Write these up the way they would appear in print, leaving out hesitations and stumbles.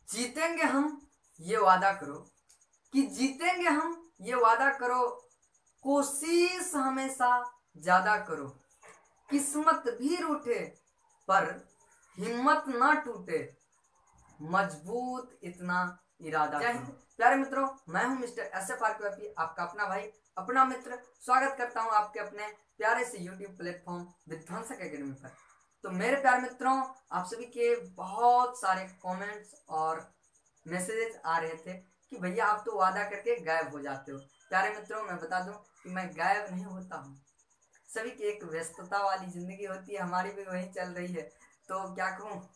जीतेंगे हम ये वादा करो, कि जीतेंगे हम ये वादा करो, कोशिश हमेशा ज्यादा करो, किस्मत भी रूठे पर हिम्मत ना टूटे, मजबूत इतना इरादा करो। प्यारे मित्रों, मैं हूं मिस्टर SF RQFP, आपका अपना भाई, अपना मित्र। स्वागत करता हूं आपके अपने प्यारे से YouTube प्लेटफॉर्म विध्वंसक एकेडमी पर। तो मेरे प्यारे मित्रों, आप सभी के बहुत सारे कमेंट्स और मैसेजेस आ रहे थे कि भैया आप तो वादा करके गायब हो जाते हो। प्यारे मित्रों, मैं बता दूं कि मैं गायब नहीं होता हूँ। सभी की एक व्यस्तता वाली जिंदगी होती है, हमारी भी वही चल रही है, तो क्या कहूँ,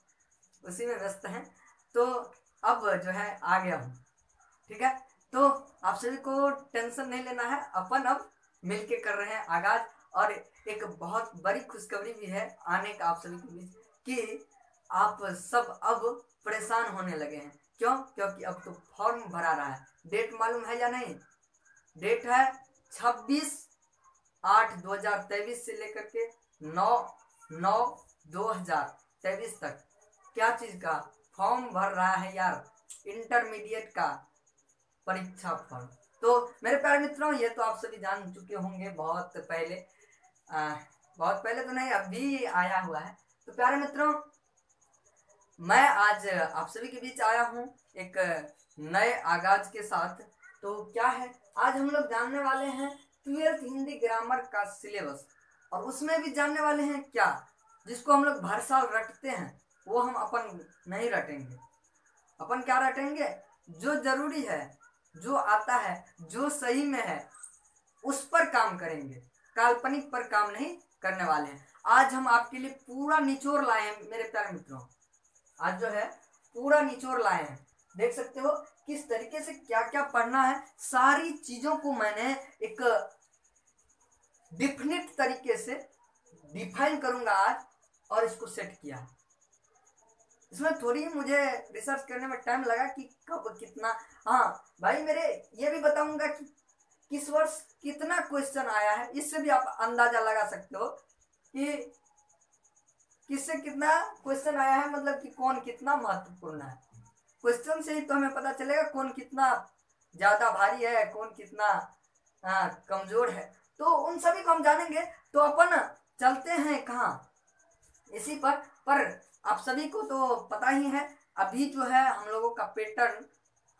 उसी में व्यस्त हैं। तो अब जो है आ गया हूँ, ठीक है। तो आप सभी को टेंशन नहीं लेना है, अपन अब मिलके कर रहे हैं आगाज। और एक बहुत बड़ी खुशखबरी भी है आने का आप सभी के बीच, कि आप सब अब परेशान होने लगे हैं। क्यों? क्योंकि अब तो फॉर्म भरा रहा है। डेट मालूम है या नहीं? डेट है 26/8/2023 से लेकर के 9/9/2023 तक। क्या चीज का फॉर्म भर रहा है यार? इंटरमीडिएट का परीक्षा फॉर्म। तो मेरे प्यारे मित्रों, ये तो आप सभी जान चुके होंगे बहुत पहले, बहुत पहले तो नहीं, अभी आया हुआ है। तो प्यारे मित्रों, मैं आज आप सभी के बीच आया हूँ एक नए आगाज के साथ। तो क्या है, आज हम लोग जानने वाले हैं 12th हिंदी ग्रामर का सिलेबस। और उसमें भी जानने वाले हैं क्या, जिसको हम लोग हर साल रटते हैं वो हम अपन नहीं रटेंगे। अपन क्या रटेंगे? जो जरूरी है, जो आता है, जो सही में है, उस पर काम करेंगे। काल्पनिक पर काम नहीं करने वाले हैं। आज हम आपके लिए पूरा निचोड़ लाए हैं मेरे प्यारे मित्रों। आज जो है पूरा निचोड़ लाए हैं। देख सकते हो किस तरीके से क्या क्या पढ़ना है। सारी चीजों को मैंने एक डिफिनिट तरीके से डिफाइन करूंगा आज, और इसको सेट किया है। इसमें थोड़ी मुझे रिसर्च करने में टाइम लगा कि कब कितना। हाँ भाई, मेरे ये भी बताऊंगा कि किस वर्ष कितना क्वेश्चन आया है। इससे भी आप अंदाजा लगा सकते हो कि किससे कितना क्वेश्चन आया है, मतलब कि कौन कितना महत्वपूर्ण है। क्वेश्चन से ही तो हमें पता चलेगा कौन कितना ज्यादा भारी है, कौन कितना कमजोर है। तो उन सभी को हम जानेंगे। तो अपन चलते हैं कहाँ, इसी पर आप सभी को तो पता ही है, अभी जो है हम लोगों का पैटर्न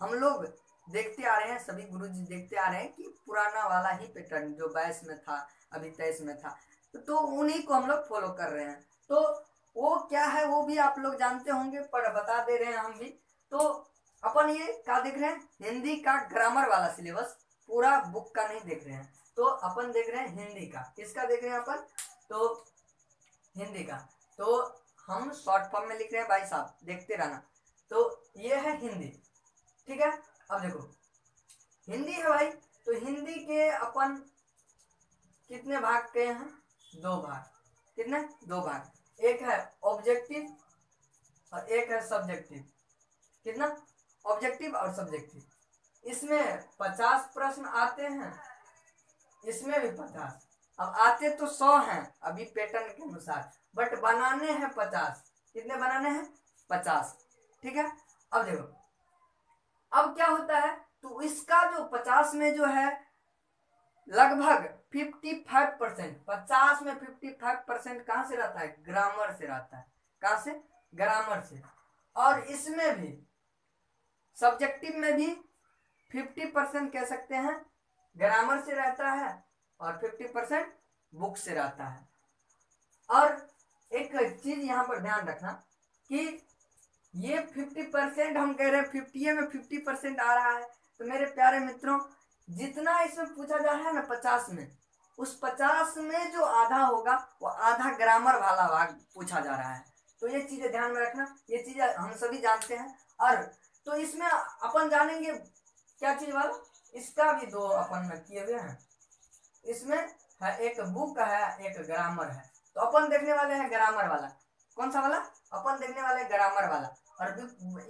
हम लोग देखते आ रहे हैं, सभी गुरुजी देखते आ रहे हैं कि पुराना वाला ही पैटर्न जो 22 में था, अभी 23 में था, तो उन्हीं को हम लोग फॉलो कर रहे हैं। तो वो क्या है वो भी आप लोग जानते होंगे, पर बता दे रहे हैं हम भी। तो अपन ये क्या देख रहे हैं? हिंदी का ग्रामर वाला सिलेबस, पूरा बुक का नहीं देख रहे हैं। तो अपन देख रहे हैं हिंदी का। किसका देख रहे हैं अपन? तो हिंदी का। तो हम शॉर्ट फॉर्म में लिख रहे हैं भाई साहब, देखते रहना। तो ये है हिंदी, ठीक है। अब देखो, हिंदी है भाई, तो हिंदी के अपन कितने भाग के हैं? 2 भाग। कितने? 2 भाग। एक है ऑब्जेक्टिव और एक है सब्जेक्टिव। कितना? ऑब्जेक्टिव और सब्जेक्टिव। इसमें 50 प्रश्न आते हैं, इसमें भी 50। अब आते तो 100 हैं अभी पैटर्न के अनुसार, बट बनाने हैं 50। कितने बनाने हैं? 50, ठीक है। अब देखो, अब क्या होता है, तो इसका जो 50 में जो है लगभग 55%, 50 में 55% कहां से रहता है? ग्रामर से रहता है। कहां से? ग्रामर से। और इसमें भी सब्जेक्टिव में भी 50% कह सकते हैं ग्रामर से रहता है, और 50% बुक से रहता है। और एक चीज यहां पर ध्यान रखना कि ये 50% हम कह रहे हैं, 50 में 50% आ रहा है। तो मेरे प्यारे मित्रों, जितना इसमें पूछा जा रहा है ना 50 में, उस 50 में जो आधा होगा वो आधा ग्रामर वाला भाग पूछा जा रहा है। तो ये चीजें ध्यान में रखना, ये चीजें हम सभी जानते हैं। और तो इसमें अपन जानेंगे क्या चीज वाला, इसका भी 2 अपन में किए हुए हैं। इसमें है एक बुक है, एक ग्रामर है। तो अपन देखने वाले हैं ग्रामर वाला। कौन सा वाला? अपन देखने वाले हैं ग्रामर वाला। और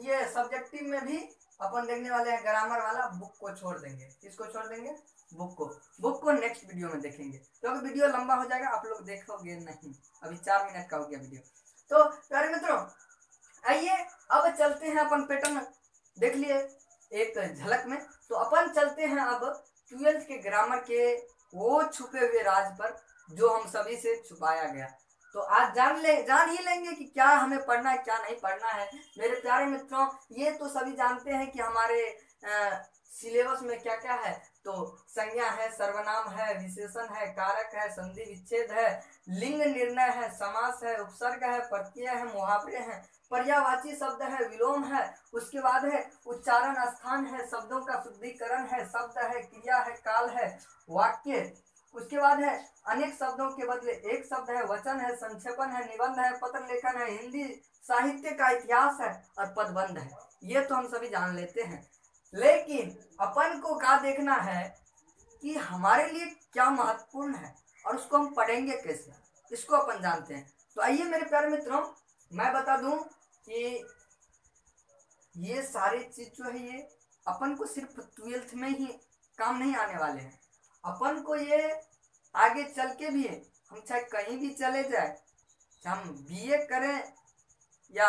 ये सब्जेक्टिव में भी अपन देखने वाले हैं ग्रामर वाला। बुक को छोड़ देंगे। किसको छोड़ देंगे? बुक को। बुक को नेक्स्ट वीडियो में देखेंगे, क्योंकि तो वीडियो लंबा हो जाएगा, आप लोग देखोगे नहीं। अभी 4 मिनट का हो गया वीडियो। तो प्यारे मित्रों, आइए अब चलते हैं अपन पैटर्न देख लिए एक झलक में। तो अपन चलते हैं अब 12th के ग्रामर के वो छुपे हुए राज पर जो हम सभी से छुपाया गया। तो आज जान ही लेंगे कि क्या हमें पढ़ना है क्या नहीं पढ़ना है। मेरे प्यारे मित्रों, ये तो सभी जानते हैं कि हमारे सिलेबस में क्या क्या है। तो संज्ञा है, सर्वनाम है, विशेषण है, कारक है, संधि विच्छेद है, लिंग निर्णय है, समास है, उपसर्ग है, प्रत्यय है, मुहावरे हैं, पर्यायवाची शब्द है, विलोम है, उसके बाद है उच्चारण स्थान है, शब्दों का शुद्धिकरण है, शब्द है, क्रिया है, काल है, वाक्य, उसके बाद है अनेक शब्दों के बदले एक शब्द है, वचन है, संक्षेपण है, निबंध है, पत्र लेखन है, हिंदी साहित्य का इतिहास है और पदबंध है। ये तो हम सभी जान लेते हैं, लेकिन अपन को क्या देखना है कि हमारे लिए क्या महत्वपूर्ण है और उसको हम पढ़ेंगे कैसे, इसको अपन जानते हैं। तो आइए मेरे प्यारे मित्रों, मैं बता दूं कि ये सारी चीज जो है ये अपन को सिर्फ 12th में ही काम नहीं आने वाले हैं। अपन को ये आगे चल के भी है, हम चाहे कहीं भी चले जाए, चाहे हम बीए करें या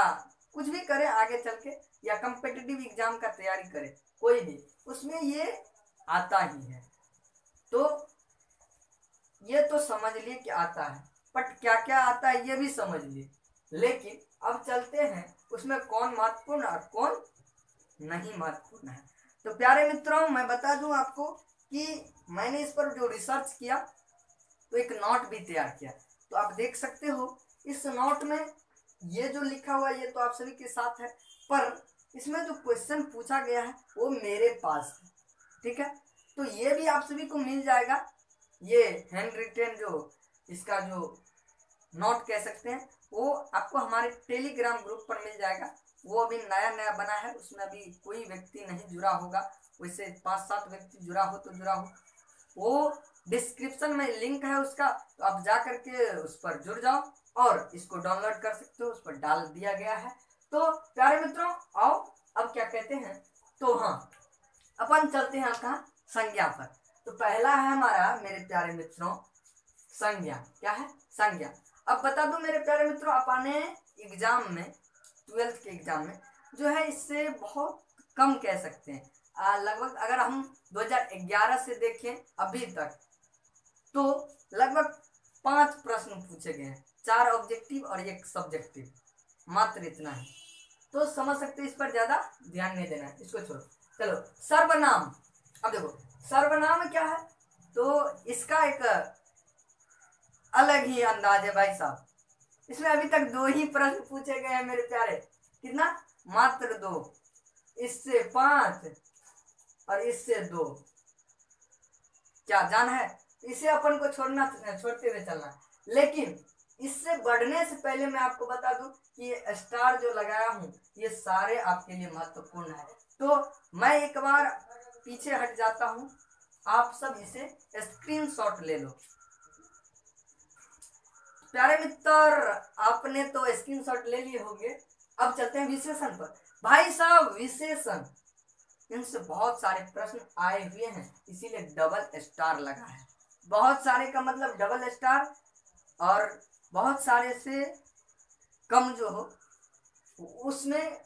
कुछ भी करें आगे चल के, या कम्पिटिटिव एग्जाम का तैयारी करें, कोई भी, उसमें ये आता ही है। तो ये तो समझ लिए कि आता है, बट क्या क्या आता है ये भी समझ लिए। लेकिन अब चलते हैं उसमें कौन महत्वपूर्ण और कौन नहीं महत्वपूर्ण है। तो प्यारे मित्रों, मैं बता दूं आपको कि मैंने इस पर जो रिसर्च किया तो एक नोट भी तैयार किया। तो आप देख सकते हो इस नोट में ये जो लिखा हुआ है ये तो आप सभी के साथ है, पर इसमें जो क्वेश्चन पूछा गया है वो मेरे पास है, ठीक है। तो ये भी आप सभी को मिल जाएगा, ये हैंड रिटेन जो इसका जो नोट कह सकते हैं वो आपको हमारे टेलीग्राम ग्रुप पर मिल जाएगा। वो अभी नया नया बना है, उसमें अभी कोई व्यक्ति नहीं जुड़ा होगा, वैसे 5-7 व्यक्ति जुड़ा हो तो जुड़ा हो। वो डिस्क्रिप्शन में लिंक है उसका, तो आप जा करके उस पर जुड़ जाओ और इसको डाउनलोड कर सकते हो, उस पर डाल दिया गया है। तो प्यारे मित्रों आओ अब क्या कहते हैं, तो हाँ अपन चलते हैं आपका संज्ञा पर। तो पहला है हमारा मेरे प्यारे मित्रों संज्ञा। क्या है? संज्ञा। अब बता दूं मेरे प्यारे मित्रों, अपने एग्जाम में 12th के एग्जाम में जो है इससे बहुत कम कह सकते हैं, लगभग अगर हम 2011 से देखें अभी तक तो लगभग 5 प्रश्न पूछे गए हैं, 4 ऑब्जेक्टिव और 1 सब्जेक्टिव, मात्र इतना है। तो समझ सकते हैं, इस पर ज्यादा ध्यान नहीं देना है, इसको छोड़ो। चलो सर्वनाम। अब देखो सर्वनाम क्या है, तो इसका एक अलग ही अंदाज है भाई साहब। इसमें अभी तक 2 ही प्रश्न पूछे गए हैं मेरे प्यारे, कितना? मात्र 2, इससे 5 और इससे 2। क्या जान है? इसे अपन को छोड़ते हुए चलना। लेकिन इससे बढ़ने से पहले मैं आपको बता दूं कि ये स्टार जो लगाया हूं ये सारे आपके लिए महत्वपूर्ण है। तो मैं एक बार पीछे हट जाता हूं, आप सब इसे स्क्रीनशॉट ले लो। प्यारे मित्र आपने तो स्क्रीनशॉट ले लिए होंगे। अब चलते हैं विशेषण पर। भाई साहब विशेषण, इनसे बहुत सारे प्रश्न आए हुए हैं, इसीलिए डबल स्टार लगा है। बहुत सारे का मतलब डबल स्टार, और बहुत सारे से कम जो हो उसमें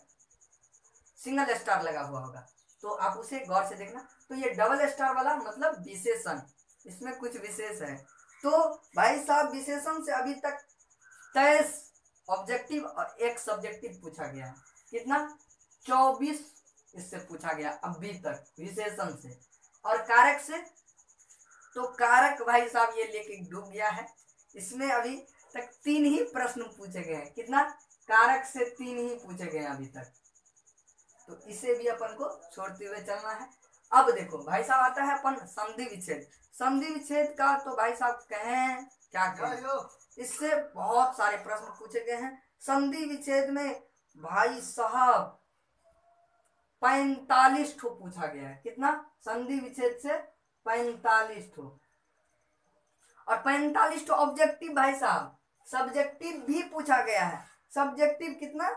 सिंगल स्टार लगा हुआ होगा, तो आप उसे गौर से देखना। तो ये डबल स्टार वाला मतलब विशेषण, इसमें कुछ विशेष है। तो भाई साहब विशेषण से अभी तक 23 ऑब्जेक्टिव और 1 सब्जेक्टिव पूछा गया है। कितना? 24 इससे पूछा गया अभी तक विशेषण से। और कारक से, तो कारक भाई साहब ये लेके डूब गया है, इसमें अभी तक 3 ही प्रश्न पूछे गए हैं। कितना? कारक से 3 ही पूछे गए हैं अभी तक, तो इसे भी अपन को छोड़ते हुए चलना है। अब देखो भाई साहब आता है अपन संधि विच्छेद। संधि विच्छेद का तो भाई साहब कहें क्या कहें, इससे बहुत सारे प्रश्न पूछे गए हैं। संधि विच्छेद में भाई साहब 45 ठो पूछा गया है। कितना? संधि विच्छेद से 45 ठो, और 45 ठो ऑब्जेक्टिव भाई साहब। सब्जेक्टिव भी पूछा गया है। सब्जेक्टिव कितना?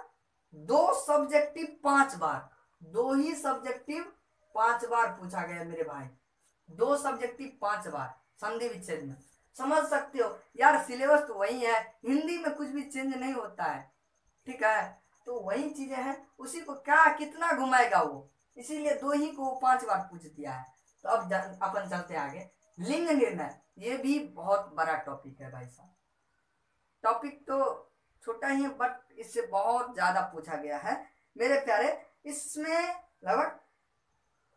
2 सब्जेक्टिव 5 बार, 2 ही सब्जेक्टिव 5 बार पूछा गया मेरे भाई, 2 सब्जेक्टिव 5 बार संधि विच्छेद में। समझ सकते हो यार, सिलेबस तो वही है, हिंदी में कुछ भी चेंज नहीं होता है, ठीक है। तो वही चीजें हैं, उसी को क्या कितना घुमाएगा वो, इसीलिए दो ही को 5 बार पूछ दिया है। तो अब अपन चलते हैं आगे। लिंग निर्णय, ये भी बहुत बड़ा टॉपिक है भाई साहब। टॉपिक तो छोटा ही है बट इससे बहुत ज्यादा पूछा गया है मेरे प्यारे। इसमें लगभग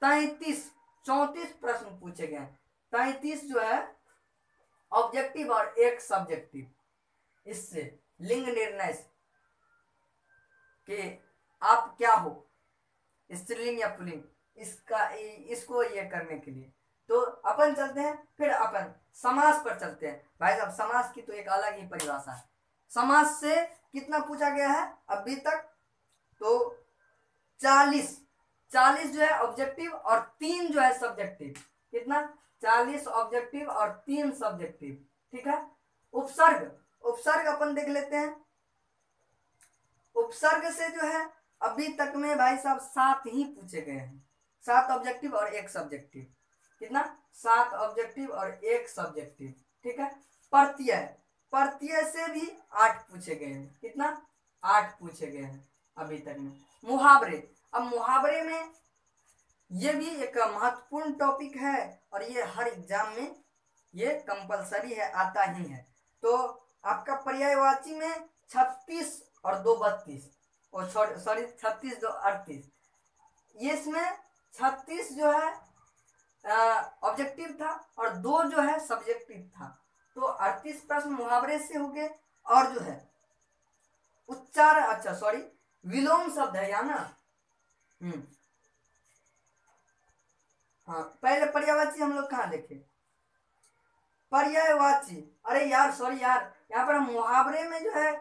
34 प्रश्न पूछे गए हैं। 33 जो है ऑब्जेक्टिव और एक सब्जेक्टिव। इससे लिंग निर्णय कि आप क्या हो, स्त्रीलिंग या पुल्लिंग, इसको ये करने के लिए। तो अपन चलते हैं, फिर अपन समास पर चलते हैं। भाई साहब समास की तो एक अलग ही परिभाषा है। समास से कितना पूछा गया है अभी तक, तो 40 जो है ऑब्जेक्टिव और 3 जो है सब्जेक्टिव। कितना? 40 ऑब्जेक्टिव और 3 सब्जेक्टिव। ठीक है। उपसर्ग अपन देख लेते हैं। उपसर्ग से जो है अभी तक में भाई साहब 7 ही पूछे गए हैं। 7 ऑब्जेक्टिव और 1 सब्जेक्टिव। कितना? 7 ऑब्जेक्टिव और 1 सब्जेक्टिव। ठीक है। प्रत्यय से भी 8 पूछे गए हैं। कितना? 8 पूछे गए हैं अभी तक में। मुहावरे, अब मुहावरे में ये भी एक महत्वपूर्ण टॉपिक है और ये हर एग्जाम में ये कंपलसरी है, आता ही है। तो आपका पर्यायवाची में 36 और 2 32, और सॉरी 36 2 38, ये इसमें 36 जो है ऑब्जेक्टिव था और 2 जो है सब्जेक्टिव था। तो 38 प्रश्न मुहावरे से हो गए। और जो है उच्चारण, अच्छा सॉरी विलोम शब्द है यहाँ ना। हाँ, पहले पर्यायवाची हम लोग कहाँ देखे? पर्यायवाची, अरे यार सॉरी यार, यहाँ पर मुहावरे में जो है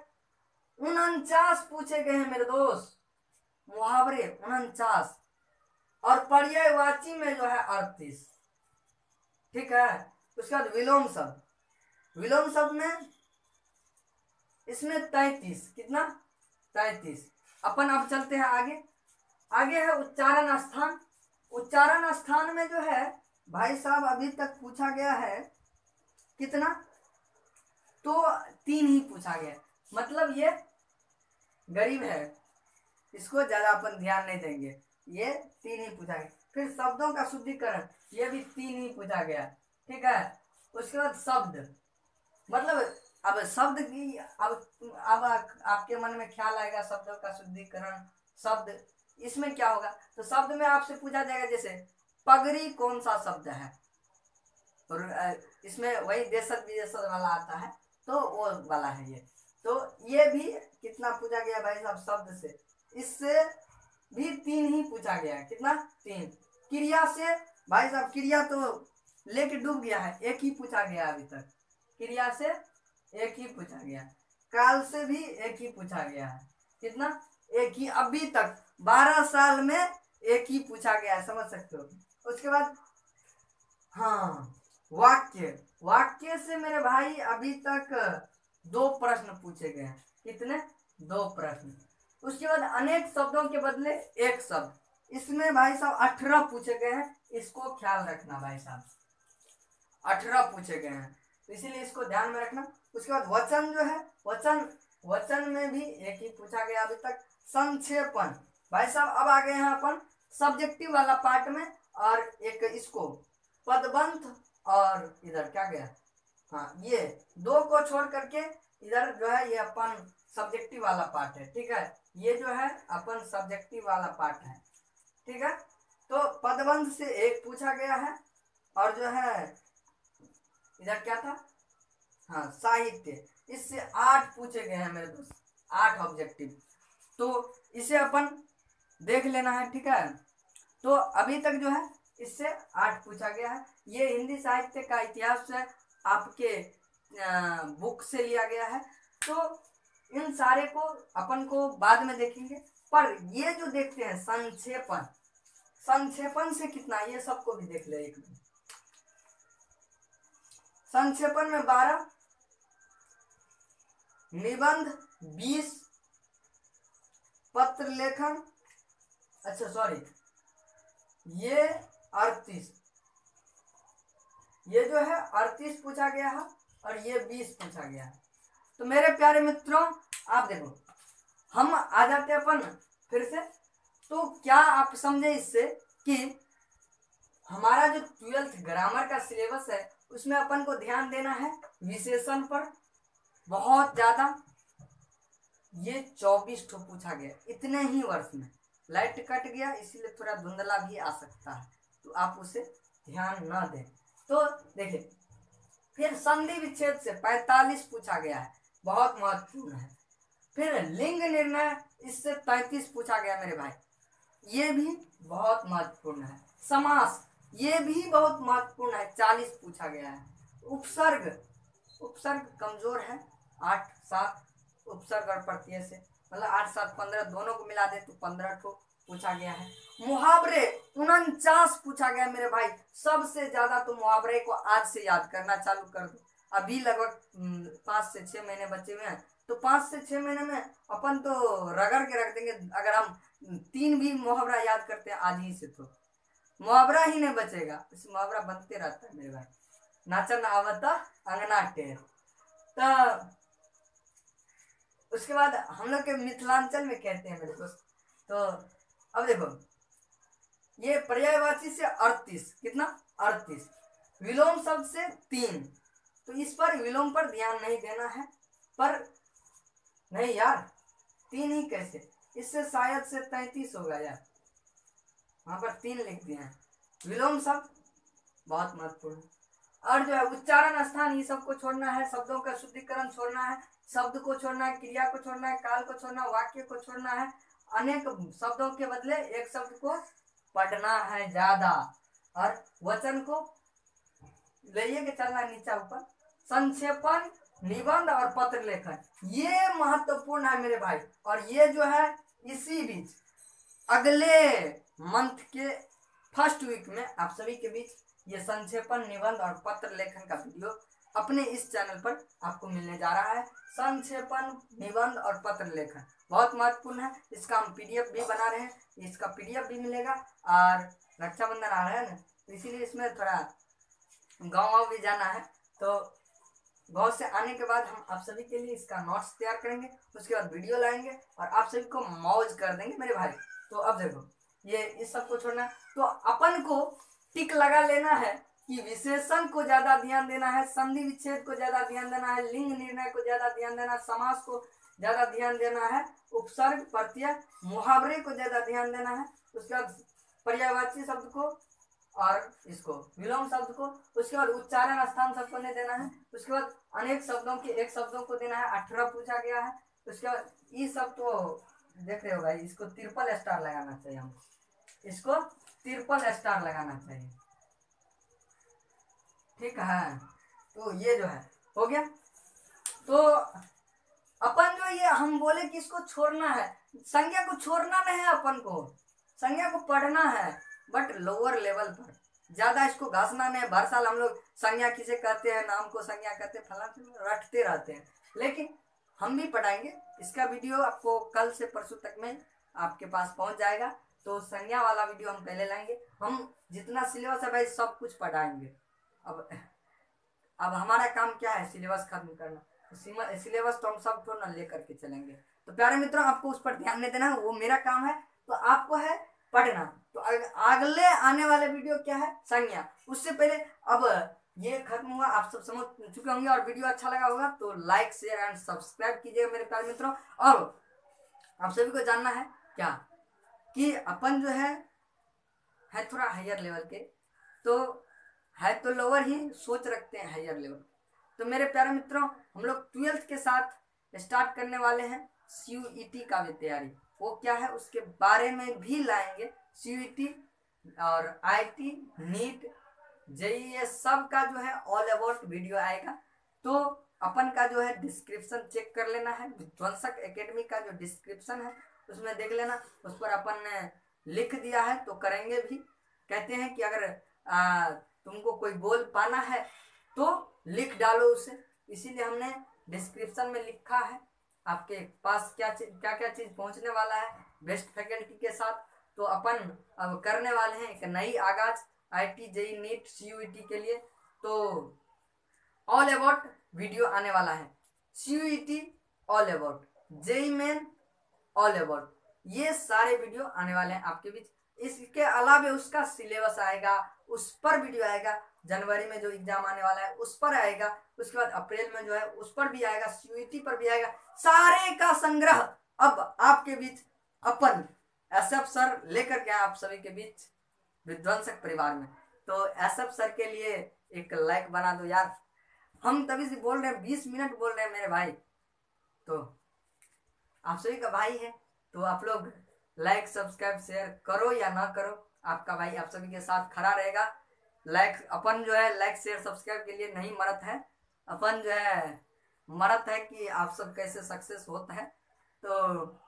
49 पूछे गए हैं मेरे दोस्त। मुहावरे 49 और पर्यायवाची में जो है 38। ठीक है। उसके बाद विलोम शब्द में इसमें 33। कितना? 33। अपन अब चलते हैं आगे है उच्चारण स्थान। उच्चारण स्थान में जो है भाई साहब अभी तक पूछा गया है कितना? तो 3 ही पूछा गया। मतलब ये गरीब है, इसको ज्यादा अपन ध्यान नहीं देंगे। ये 3 ही पूछा गया। फिर शब्दों का शुद्धिकरण, ये भी 3 ही पूछा गया। ठीक है। उसके बाद शब्द, मतलब अब शब्द की अब आपके मन में ख्याल आएगा शब्दों का शुद्धिकरण। शब्द इसमें क्या होगा? तो शब्द में आपसे पूछा जाएगा जैसे पगड़ी कौन सा शब्द है, और इसमें वही देशज विदेशज वाला आता है, तो वो वाला है ये। तो ये भी कितना पूछा गया भाई साहब शब्द से? इससे भी 3 ही पूछा गया है। कितना? 3। क्रिया से भाई साहब, क्रिया तो लेके डूब गया है, 1 ही पूछा गया अभी तक। क्रिया से 1 ही पूछा गया। काल से भी 1 ही पूछा गया है। कितना? 1 ही अभी तक 12 साल में 1 ही पूछा गया है, समझ सकते हो। उसके बाद हाँ वाक्य से मेरे भाई अभी तक 2 प्रश्न पूछे गए हैं। कितने? 2 प्रश्न। उसके बाद अनेक शब्दों के बदले 1 शब्द, इसमें भाई साहब 18 पूछे गए हैं। इसको ख्याल रखना भाई साहब, 18 पूछे गए हैं, तो इसीलिए इसको ध्यान में रखना। उसके बाद वचन जो है, वचन में भी 1 ही पूछा गया अभी तक। संक्षेपण भाई साहब अब आ गए हैं अपन सब्जेक्टिव वाला पार्ट में, और एक इसको पदबंध, और इधर क्या गया, हाँ ये 2 को छोड़ करके इधर जो है ये अपन सब्जेक्टिव वाला पार्ट है। ठीक है। ये जो है अपन सब्जेक्टिव वाला पार्ट है। ठीक है। तो पदबंध से 1 पूछा गया है, और जो है इधर क्या था, हाँ साहित्य, इससे 8 पूछे गए हैं मेरे दोस्त, 8 ऑब्जेक्टिव। तो इसे अपन देख लेना है। ठीक है। तो अभी तक जो है इससे 8 पूछा गया है। ये हिंदी साहित्य का इतिहास है, आपके बुक से लिया गया है। तो इन सारे को अपन को बाद में देखेंगे, पर ये जो देखते हैं संक्षेपण से कितना, ये सबको भी देख ले एक मिनट। संक्षेपण में 12, निबंध 20, पत्र लेखन, अच्छा सॉरी ये 38, ये जो है 38 पूछा गया है, और ये 20 पूछा गया है। तो मेरे प्यारे मित्रों आप देखो, हम आ जाते अपन फिर से। तो क्या आप समझे इससे कि हमारा जो 12th ग्रामर का सिलेबस है उसमें अपन को ध्यान देना है विशेषण पर बहुत ज्यादा। ये 24 ठो पूछा गया इतने ही वर्ष में। लाइट कट गया इसीलिए थोड़ा धुंधला भी आ सकता है, तो आप उसे ध्यान न दें। तो देखिए फिर संधि विच्छेद से 45 पूछा गया है, बहुत महत्वपूर्ण है। फिर लिंग निर्णय इससे 33 पूछा गया मेरे भाई, ये भी बहुत महत्वपूर्ण है। समास ये भी बहुत महत्वपूर्ण है, 40 पूछा गया है। उपसर्ग उपसर्ग कमजोर है, 8-7 उपसर्ग और प्रत्यय से, मतलब 8-7-15 दोनों को मिला दे तो 15 को पूछा गया है। मुहावरे 49 पूछा गया मेरे भाई। सबसे ज्यादा तो मुहावरे को आज से याद करना चालू कर दो। अभी लगभग 5 से 6 महीने बचे हुए हैं, तो 5 से 6 महीने में अपन तो रगड़ के रख देंगे। अगर हम 3 भी मुहावरा याद करते हैं आज ही से तो मुहावरा ही नहीं बचेगा। इस मुहावरा बनते रहता है मेरे भाई। नाचन आवता अंगना टेर। तो उसके बाद हम लोग के मिथिलांचल में कहते हैं मेरे दोस्त। तो अब देखो ये पर्यायवाची से 38, कितना 38, विलोम शब्द से 3। तो इस पर विलोम पर ध्यान नहीं देना है। पर नहीं यार 3 ही कैसे, इससे शायद से 33 होगा यार, वहां पर 3 लिख दिए हैं। विलोम शब्द बहुत महत्वपूर्ण। और जो है उच्चारण स्थान ये सबको छोड़ना है, शब्दों का शुद्धिकरण छोड़ना है, शब्द को छोड़ना है, क्रिया को छोड़ना है, काल को छोड़ना है, वाक्य को छोड़ना है। अनेक शब्दों के बदले एक शब्द को पढ़ना है ज्यादा, और वचन को ले के चलना नीचा ऊपर। संक्षेपण, निबंध और पत्र लेखन ये महत्वपूर्ण है मेरे भाई। और ये जो है इसी बीच अगले मंथ के फर्स्ट वीक में आप सभी के बीच ये संक्षेपण, निबंध और पत्र लेखन का वीडियो अपने इस चैनल पर आपको मिलने जा रहा है। संक्षेपण, निबंध और पत्र लेखन बहुत महत्वपूर्ण है। इसका हम पीडीएफ भी बना रहे हैं, इसका पीडीएफ भी मिलेगा। और रक्षाबंधन आ रहा है ना, तो इसीलिए इसमें थोड़ा गाँव भी जाना है। तो गाँव से आने के बाद हम आप सभी के लिए इसका नोट्स तैयार करेंगे, उसके बाद वीडियो लाएंगे और आप सभी को मौज कर देंगे मेरे भाई। तो अब देखो ये इस सब को छोड़ना, तो अपन को टिक लगा लेना है कि विशेषण को ज्यादा ध्यान देना है, संधि विच्छेद को ज्यादा ध्यान देना है, लिंग निर्णय को ज्यादा ध्यान देना है, समास को ज्यादा ध्यान देना है, उपसर्ग, प्रत्यय, मुहावरे को ज्यादा ध्यान देना है। उसके बाद पर्यायवाची शब्द को और इसको विलोम शब्द को, उसके बाद उच्चारण स्थान सबको नहीं देना है। उसके बाद अनेक शब्दों के एक शब्दों को देना है, 18 पूछा गया है। उसके बाद ये सब तो देख रहे हो भाई, इसको ट्रिपल स्टार लगाना चाहिए, हम इसको ट्रिपल स्टार लगाना चाहिए, ठीक है। तो ये जो है हो गया। तो अपन जो ये हम बोले कि इसको छोड़ना है, संज्ञा को छोड़ना नहीं है, अपन को संज्ञा को पढ़ना है बट लोअर लेवल पर, ज्यादा इसको घासना नहीं। भर साल हम लोग संज्ञा किसे कहते हैं, नाम को संज्ञा कहते हैं, फला रटते रहते हैं। लेकिन हम भी पढ़ाएंगे, इसका वीडियो आपको कल से परसों तक में आपके पास पहुंच जाएगा। तो संज्ञा वाला वीडियो हम पहले लाएंगे। हम जितना सिलेबस है भाई सब कुछ पढ़ाएंगे। अब हमारा काम क्या है, सिलेबस खत्म करना। सिलेबस तो हम सब तो न लेकर के चलेंगे। तो प्यारे मित्रों आपको उस पर ध्यान नहीं देना, वो मेरा काम है। तो आपको है पढ़ना। तो अगले आने वाले वीडियो क्या है, संज्ञा। उससे पहले अब ये खत्म हुआ, आप सब समझ चुके होंगे और वीडियो अच्छा लगा होगा तो लाइक, शेयर एंड सब्सक्राइब कीजिएगा मेरे प्यारे मित्रों। और आप सभी को जानना है क्या कि अपन जो है थोड़ा हायर लेवल के, तो है तो लोअर ही सोच रखते हैं हायर लेवल। तो मेरे प्यारे मित्रों हम लोग 12th के साथ स्टार्ट करने वाले हैं CUET का भी तैयारी। वो क्या है उसके बारे में भी लाएंगे। CUET और IIT, नीट, JEE सब का जो है ऑल अबाउट वीडियो आएगा। तो अपन का जो है डिस्क्रिप्शन चेक कर लेना है, विध्वंसक एकेडमी का जो डिस्क्रिप्शन है उसमें देख लेना। उस पर अपन ने लिख दिया है तो करेंगे भी। कहते हैं कि अगर तुमको कोई गोल पाना है तो लिख डालो उसे, इसीलिए हमने डिस्क्रिप्शन में लिखा है आपके पास क्या क्या चीज पहुंचने वाला है बेस्ट फैकल्टी के साथ। तो अपन अब करने वाले हैं एक नई आगाज IIT, JEE, नीट, CUET के लिए। तो ऑल अबाउट वीडियो आने वाला है। CUET all about, JEE main all about, ये सारे वीडियो आने वाले हैं आपके बीच। इसके अलावा उसका सिलेबस आएगा, उस पर वीडियो आएगा। जनवरी में जो एग्जाम आने वाला है उस पर आएगा, उसके बाद अप्रैल में जो है उस पर भी आएगा, सीयूईटी पर भी आएगा। सारे का संग्रह अब आपके बीच अपन एसएफ सर लेकर के आप सभी के बीच विध्वंसक परिवार में। तो एसएफ सर के लिए एक लाइक बना दो यार, हम तभी से बोल रहे हैं, 20 मिनट बोल रहे हैं मेरे भाई। तो आप सभी का भाई है, तो आप लोग लाइक सब्सक्राइब शेयर करो या ना करो, आपका भाई आप सभी के साथ खड़ा रहेगा। लाइक अपन जो है लाइक शेयर सब्सक्राइब के लिए नहीं मरत है, अपन जो है मरत है कि आप सब कैसे सक्सेस होता है। तो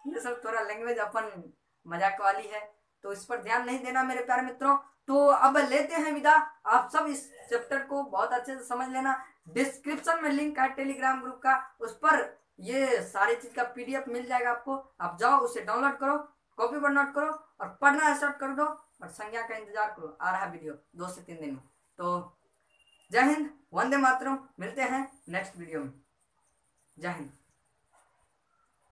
ये सब थोड़ा लैंग्वेज अपन मजाक वाली है, तो इस पर ध्यान नहीं देना मेरे प्यारे मित्रों। तो अब लेते हैं विदा, आप सब इस चैप्टर को बहुत अच्छे से समझ लेना। डिस्क्रिप्शन में लिंक है टेलीग्राम ग्रुप का, उस पर ये सारी चीज का पीडीएफ मिल जाएगा आपको। आप जाओ उसे डाउनलोड करो, कॉपी पर नोट करो और पढ़ना स्टार्ट कर दो, और संज्ञा का इंतजार करो, आ रहा वीडियो 2 से 3 दिन में। तो जय हिंद, वंदे मातरम, मिलते हैं नेक्स्ट वीडियो में। जय हिंद।